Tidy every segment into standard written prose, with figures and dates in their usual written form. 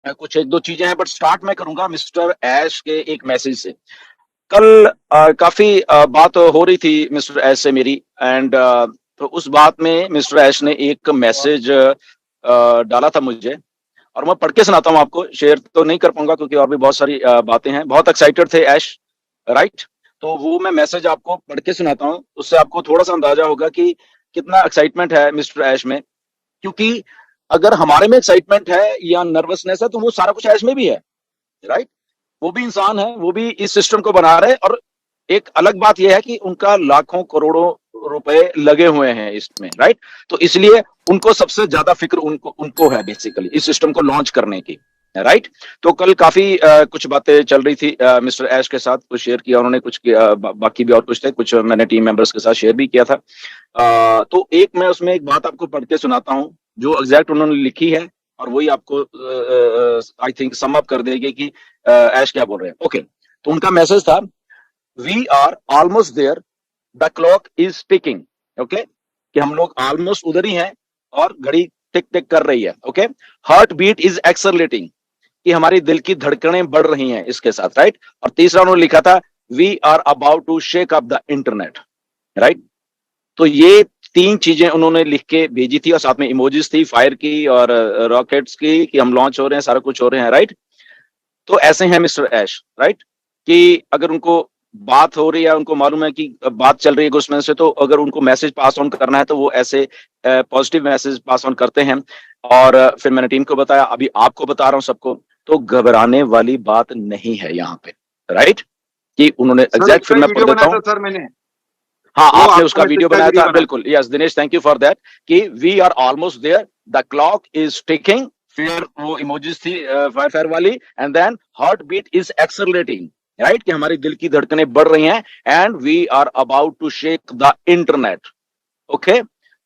कुछ एक दो चीजें हैं, बट स्टार्ट मैं करूंगा मिस्टर ऐश के एक मैसेज से। कल काफी बात हो रही थी मिस्टर ऐश से मेरी, एंड तो उस बात में मिस्टर ऐश ने एक मैसेज डाला था मुझे, और मैं पढ़ के सुनाता हूँ आपको। शेयर तो नहीं कर पाऊंगा क्योंकि और भी बहुत सारी बातें हैं। बहुत एक्साइटेड थे ऐश, राइट? तो वो मैं मैसेज आपको पढ़ के सुनाता हूँ, उससे आपको थोड़ा सा अंदाजा होगा कि कितना एक्साइटमेंट है मिस्टर ऐश में। क्योंकि अगर हमारे में एक्साइटमेंट है या नर्वसनेस है, तो वो सारा कुछ ऐश में भी है, राइट? वो भी इंसान है, वो भी इस सिस्टम को बना रहे हैं। और एक अलग बात यह है कि उनका लाखों करोड़ों रुपए लगे हुए हैं इसमें, राइट? तो इसलिए उनको सबसे ज्यादा फिक्र उनको उनको है बेसिकली इस सिस्टम को लॉन्च करने की, राइट? तो कल काफी कुछ बातें चल रही थी मिस्टर ऐश के साथ, कुछ शेयर किया उन्होंने, कुछ किया, बाकी भी और कुछ थे, कुछ मैंने टीम मेंबर्स के साथ शेयर भी किया था। तो एक मैं उसमें एक बात आपको पढ़ के सुनाता हूँ जो एग्जैक्ट उन्होंने लिखी है, और वही आपको आई थिंक सम अप कर देगी कि ऐश क्या बोल रहे हैं। ओके, तो उनका मैसेज था, we are almost there, the clock is ticking. Okay, कि हम लोग ऑलमोस्ट उधर ही हैं और घड़ी टिक टिक कर रही है। Okay, heart beat is accelerating, कि हमारी दिल की धड़कनें बढ़ रही हैं इसके साथ, राइट? और तीसरा उन्होंने लिखा था, we are about to shake up the internet, right? तो ये तीन चीजें उन्होंने लिख के भेजी थी, और साथ में इमोजीज थी, फायर की और रॉकेट्स की, कि हम लॉन्च हो रहे हैं, सारा कुछ हो रहे हैं, राइट? तो ऐसे हैं मिस्टर ऐश, राइट? कि अगर उनको बात हो रही है, उनको मालूम है कि बात चल रही है उसमें से, तो अगर उनको मैसेज पास ऑन करना है तो वो ऐसे पॉजिटिव मैसेज पास ऑन करते हैं। और फिर मैंने टीम को बताया, अभी आपको बता रहा हूं सबको। तो घबराने वाली बात नहीं है यहाँ पे, राइट? कि उन्होंने सर एग्जैक्ट, फिर उसका ही मैं पढ़ वीडियो देता बनाया हूँ। था सर मैंने। हाँ, वो आपने आपका उसका मैसेज वीडियो का बनाया वीडियो था, बनाया। बिल्कुल। Yes Dinesh, thank you for that, कि we are almost there, the clock is ticking. फिर वो इमोजीज थी फायर फायर वाली, and then heart beat is accelerating, right? कि हमारी दिल की धड़कनें बढ़ रही हैं, and we are about to shake the internet. Okay,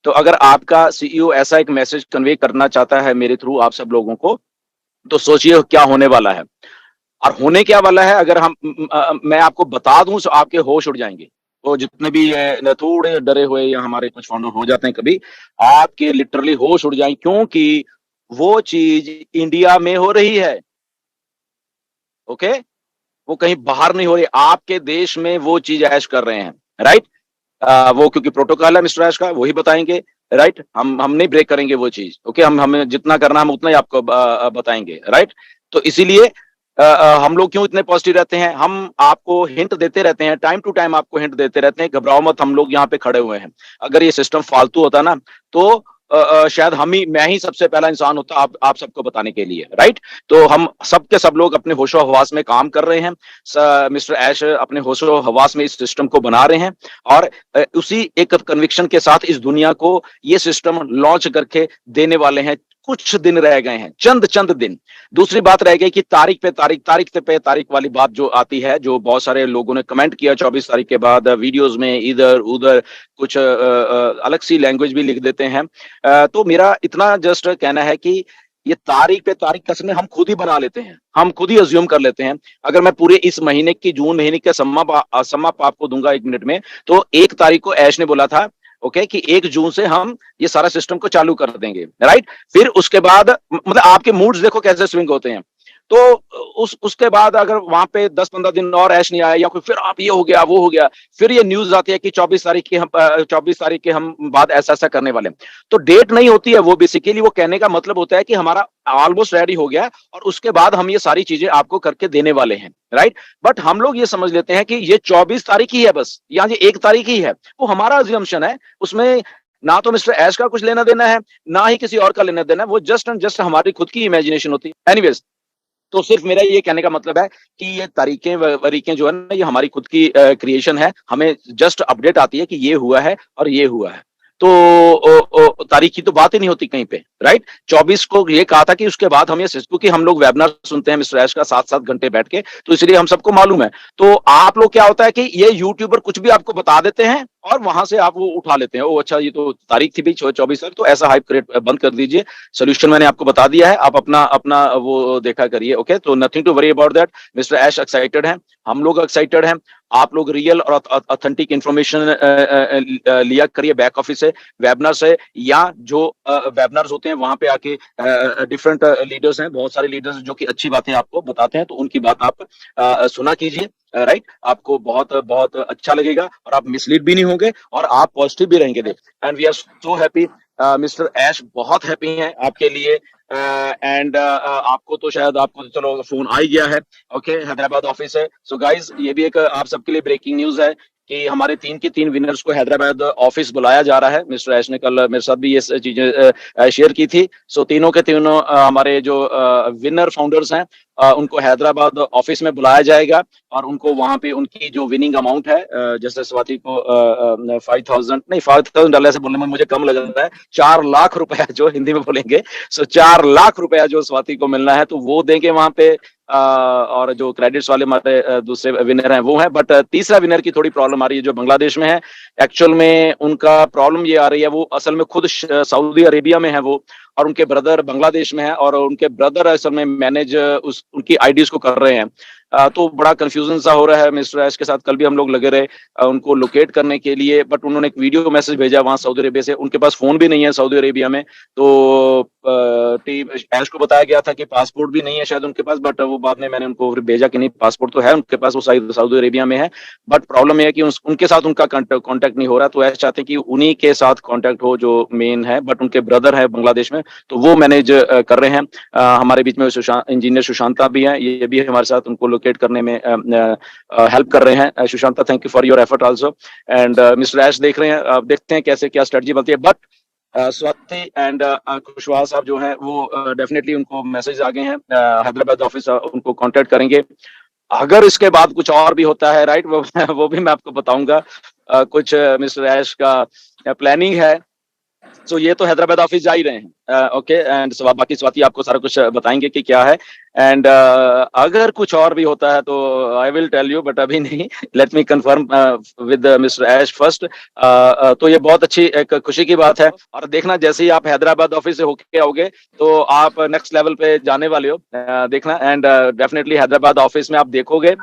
तो अगर आपका सीईओ ऐसा एक मैसेज कन्वे करना चाहता है मेरे थ्रू आप सब लोगों को, तो सोचिए क्या होने वाला है। और होने क्या वाला है, अगर मैं आपको बता दूं तो आपके होश उड़ जाएंगे। तो जितने भी थोड़े डरे हुए या हमारे कुछ फाउंडर हो जाते हैं कभी, आपके लिटरली होश उड़ जाएंगे, क्योंकि वो चीज इंडिया में हो रही है। ओके, वो कहीं बाहर नहीं हो रही, आपके देश में वो चीज ऐश कर रहे हैं, राइट? वो क्योंकि प्रोटोकॉल है मिस्टर ऐश का, वही बताएंगे, राइट? हम नहीं ब्रेक करेंगे वो चीज। ओके, हम हमें जितना करना हम उतना ही आपको बताएंगे, राइट? तो इसीलिए हम लोग क्यों इतने पॉजिटिव रहते हैं, हम आपको हिंट देते रहते हैं, टाइम टू टाइम आपको हिंट देते रहते हैं, घबराओ मत, हम लोग यहाँ पे खड़े हुए हैं। अगर ये सिस्टम फालतू होता ना, तो शायद मैं ही सबसे पहला इंसान होता आप सबको बताने के लिए, राइट? तो हम सब के सब लोग अपने होशो हवास में काम कर रहे हैं। मिस्टर ऐश अपने होशो हवास में इस सिस्टम को बना रहे हैं, और उसी एक कन्विक्शन के साथ इस दुनिया को ये सिस्टम लॉन्च करके देने वाले हैं। कुछ दिन रह गए हैं, चंद चंद दिन। दूसरी बात रह गई कि तारीख पे तारीख, पे तारीख वाली बात जो आती है, जो बहुत सारे लोगों ने कमेंट किया 24 तारीख के बाद वीडियोस में, इधर उधर कुछ अलग सी लैंग्वेज भी लिख देते हैं। तो मेरा इतना जस्ट कहना है कि ये तारीख पे तारीख कसमें हम खुद ही बना लेते हैं, हम खुद ही अज्यूम कर लेते हैं। अगर मैं पूरे इस महीने की, जून महीने के सम्मा आपको दूंगा 1 मिनट में, तो 1 तारीख को ऐश ने बोला था, ओके, कि 1 जून से हम ये सारा सिस्टम को चालू कर देंगे, राइट? फिर उसके बाद मतलब आपके मूड्स देखो कैसे स्विंग होते हैं। तो उसके बाद अगर वहां पे 10-15 दिन और ऐश नहीं आया, या कोई फिर आप ये हो गया वो हो गया, फिर ये न्यूज आती है कि 24 तारीख के हम बाद ऐसा ऐसा करने वाले हैं। तो डेट नहीं होती है वो, बेसिकली वो कहने का मतलब होता है कि हमारा ऑलमोस्ट रेडी हो गया, और उसके बाद हम ये सारी चीजें आपको करके देने वाले हैं, राइट? बट हम लोग ये समझ लेते हैं कि ये 24 तारीख ही है बस, या ये 1 तारीख ही है। वो हमारा अज्यूमशन है, उसमें ना तो मिस्टर ऐश का कुछ लेना देना है, ना ही किसी और का लेना देना है। वो जस्ट एंड जस्ट हमारी खुद की इमेजिनेशन होती है। एनीवेज, तो सिर्फ मेरा ये कहने का मतलब है कि ये तरीके वरीकें जो है ना, ये हमारी खुद की क्रिएशन है। हमें जस्ट अपडेट आती है कि ये हुआ है और ये हुआ है। तो तारीख की तो बात ही नहीं होती कहीं पे, राइट? 24 को ये कहा था कि उसके बाद हम ये, क्योंकि हम लोग वेबिनार सुनते हैं मिस्टर ऐश का 7-7 घंटे बैठ के, तो इसलिए हम सबको मालूम है। तो आप लोग क्या होता है कि ये यूट्यूबर कुछ भी आपको बता देते हैं, और वहां से आप वो उठा लेते हैं। ओ अच्छा, ये तो तारीख थी भाई 24 तारीख, तो ऐसा हाइप क्रिएट बंद कर दीजिए। सोल्यूशन मैंने आपको बता दिया है, आप अपना अपना वो देखा करिए। ओके, तो nothing to worry about that. Mister Ash excited हैं, हम लोग एक्साइटेड हैं। आप लोग रियल और ऑथेंटिक इंफॉर्मेशन लिया करिए बैक ऑफिस से, वेबिनार से, या जो वेबिनार्स होते हैं वहां पे आके डिफरेंट लीडर्स हैं, बहुत सारे लीडर्स जो कि अच्छी बातें आपको बताते हैं, तो उनकी बात आप सुना कीजिए। राइट, आपको बहुत बहुत अच्छा लगेगा और आप मिसलीड भी नहीं होंगे और आप पॉजिटिव भी रहेंगे। And we are so happy, mister Ash बहुत हैप्पी हैं आपके लिए। एंड आपको तो शायद, आपको तो चलो फोन आ ही गया है। ओके, हैदराबाद ऑफिस है। सो गाइज, ये भी एक आप सबके लिए ब्रेकिंग न्यूज है कि हमारे 3 के 3 विनर्स को हैदराबाद ऑफिस बुलाया जा रहा है। मिस्टर ऐश ने कल मेरे साथ भी ये चीजें शेयर की थी। सो तीनों के तीनों हमारे जो विनर फाउंडर्स हैं, उनको हैदराबाद ऑफिस में बुलाया जाएगा और उनको वहां पे उनकी जो विनिंग अमाउंट है, जैसे स्वाति को 5,000 नहीं, $5,000 से बोलने में मुझे कम लग रहा है, 4 लाख रुपया जो हिंदी में बोलेंगे। सो 4 लाख रुपया जो स्वाति को मिलना है, तो वो देंगे वहां पे। और जो क्रेडिट्स वाले हमारे दूसरे विनर हैं वो हैं। बट तीसरा विनर की थोड़ी प्रॉब्लम आ रही है, जो बांग्लादेश में है। एक्चुअल में उनका प्रॉब्लम ये आ रही है, वो असल में खुद सऊदी अरेबिया में है वो, और उनके ब्रदर बांग्लादेश में है, और उनके ब्रदर असल में मैनेज उनकी आईडीज को कर रहे हैं। तो बड़ा कंफ्यूजन सा हो रहा है। मिस्टर ऐश के साथ कल भी हम लोग लगे रहे उनको लोकेट करने के लिए, बट उन्होंने एक वीडियो मैसेज भेजा वहां सऊदी अरेबिया से। उनके पास फोन भी नहीं है सऊदी अरेबिया में, तो टीम ऐश को बताया गया था कि पासपोर्ट भी नहीं है शायद उनके पास, बट वो बाद में मैंने उनको भेजा कि नहीं, पासपोर्ट तो है उनके पास, वो सऊदी अरेबिया में है। बट प्रॉब्लम यह है कि उनके साथ उनका कांटेक्ट नहीं हो रहा। तो ऐश चाहते हैं कि उन्हीं के साथ कांटेक्ट हो जो मेन है, बट उनके ब्रदर है बांग्लादेश में, तो वो मैनेज कर रहे हैं। हमारे बीच में इंजीनियर सुशांता भी है, ये भी हमारे साथ उनको लोकेट करने में हेल्प कर रहे हैं। Sushanta, thank you for your effort also. And mister Ash देख रहे हैं, देखते हैं कैसे क्या स्ट्रेटजी बनती है। बट स्वाति एंड कुशवाहा साहब जो है वो डेफिनेटली उनको मैसेज आ गए हैं, हैदराबाद ऑफिस उनको कांटेक्ट करेंगे। अगर इसके बाद कुछ और भी होता है, राइट, वो भी मैं आपको बताऊंगा। कुछ मिस्टर ऐश का प्लानिंग है। सो ये तो हैदराबाद ऑफिस जा ही रहे हैं। ओके, एंड बाकी स्वाति आपको सारा कुछ बताएंगे कि क्या है। एंड अगर कुछ और भी होता है तो I will tell you, but अभी नहीं। Let me confirm with mister Ash first. तो ये बहुत अच्छी एक खुशी की बात है। और देखना, जैसे ही आप हैदराबाद ऑफिस से होके आओगे तो आप नेक्स्ट लेवल पे जाने वाले हो, देखना। एंड डेफिनेटली हैदराबाद ऑफिस में आप देखोगे,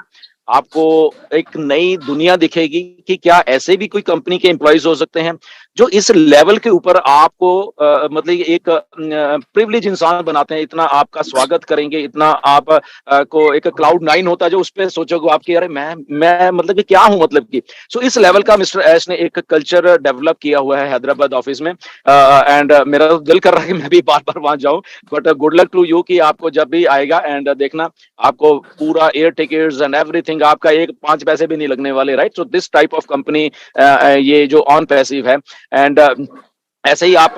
आपको एक नई दुनिया दिखेगी कि क्या ऐसे भी कोई कंपनी के एम्प्लॉयज हो सकते हैं जो इस लेवल के ऊपर आपको मतलब एक प्रिविलेज इंसान बनाते हैं, इतना आपका स्वागत करेंगे, इतना आप को एक क्लाउड 9 होता है जो उस पर सोचोगे आपकी, अरे मैं मतलब कि क्या हूं, मतलब कि। सो इस लेवल का मिस्टर ऐश ने एक कल्चर डेवलप किया हुआ है हैदराबाद ऑफिस में। एंड मेरा तो दिल कर रहा है कि मैं भी बार बार वहां जाऊं। But good luck to you कि आपको जब भी आएगा, एंड देखना आपको पूरा एयर टिकट्स एंड एवरीथिंग, आपका एक 5 पैसे भी नहीं लगने वाले, right. So this type of company, ये जो ऑन पैसिव है। एंड ऐसे ही आप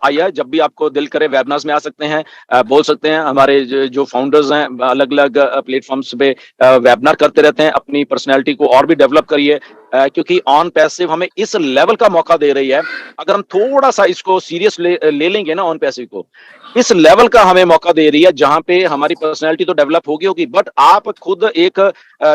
आइए, जब भी आपको दिल करे वेबिनार्स में आ सकते हैं, बोल सकते हैं। हमारे जो फाउंडर्स हैं अलग अलग प्लेटफॉर्म्स पे वेबिनार करते रहते हैं, अपनी पर्सनैलिटी को और भी डेवलप करिए, क्योंकि ऑन पैसिव हमें इस लेवल का मौका दे रही है। अगर हम थोड़ा सा इसको सीरियस ले लेंगे ना, ऑन पैसिव को इस लेवल का हमें मौका दे रही है, जहां पे हमारी पर्सनैलिटी तो डेवलप होगी, बट आप खुद एक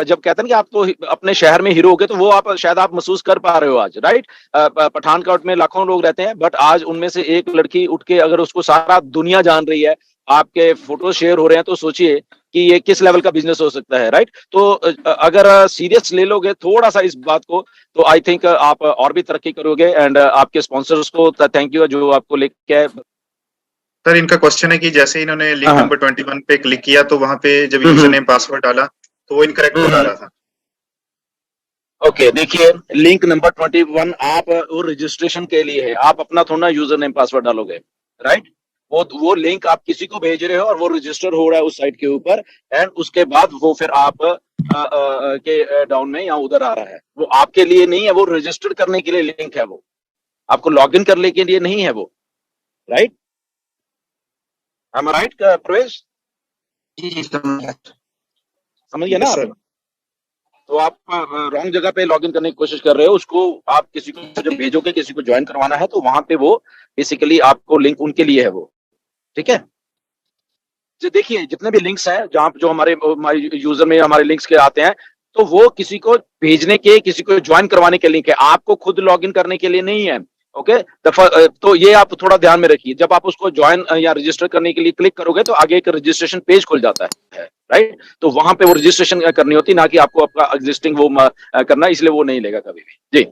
जब कहते हैं कि आप तो अपने शहर में हीरो हो गए, तो वो आप शायद आप महसूस कर पा रहे हो आज, राइट। पठानकोट में लाखों लोग रहते हैं, बट आज उनमें से एक लड़की उठ के अगर उसको सारा दुनिया जान रही है, आपके फोटो शेयर हो रहे हैं, तो सोचिए कि ये किस लेवल का बिजनेस हो सकता है, राइट। तो अगर सीरियस ले लोगे थोड़ा सा इस बात को, तो आई थिंक आप और भी तरक्की करोगे। एंड आपके स्पॉन्सर्स को थैंक यू जो आपको लेके आए। सर, इनका क्वेश्चन है कि जैसे इन्होंने लिंक हाँ, नंबर 21 पे क्लिक किया तो वहां पे जब यूजर हम्म, नेम पासवर्ड डाला तो वो इनकरेक्ट बता रहा था। ओके, देखिए लिंक नंबर 21 आप वो रजिस्ट्रेशन के लिए है, आप अपना थोड़ा यूजर नेम पासवर्ड डालोगे, राइट। वो लिंक आप किसी को भेज रहे हो और वो रजिस्टर हो रहा है उस साइट के ऊपर, एंड उसके बाद वो फिर आप के डाउन में या उधर आ रहा है, वो आपके लिए नहीं है, वो रजिस्टर करने के लिए लिंक है, वो आपको लॉग इन करने के लिए नहीं है वो, राइट। राइट प्रवेश, जी जी, समझ गया। समझ गए ना यस आप। सर। तो आप रॉन्ग जगह पे लॉगिन करने की कोशिश कर रहे हो, उसको आप किसी को जब भेजोगे, किसी को ज्वाइन करवाना है, तो वहां पे वो बेसिकली आपको लिंक उनके लिए है वो, ठीक है। तो देखिए जितने भी लिंक्स हैं जहां जो हमारे यूजर में हमारे लिंक्स के आते हैं, तो वो किसी को भेजने के, किसी को ज्वाइन करवाने के लिंक है, आपको खुद लॉगिन करने के लिए नहीं है। ओके, तो ये आप थोड़ा ध्यान में रखिए। जब आप उसको ज्वाइन या रजिस्टर करने के लिए क्लिक करोगे तो आगे एक रजिस्ट्रेशन पेज खुल जाता है, राइट। तो वहां पे वो रजिस्ट्रेशन करनी होती, ना कि आपको आपका एग्जिस्टिंग वो करना, इसलिए वो नहीं लेगा कभी भी। जी।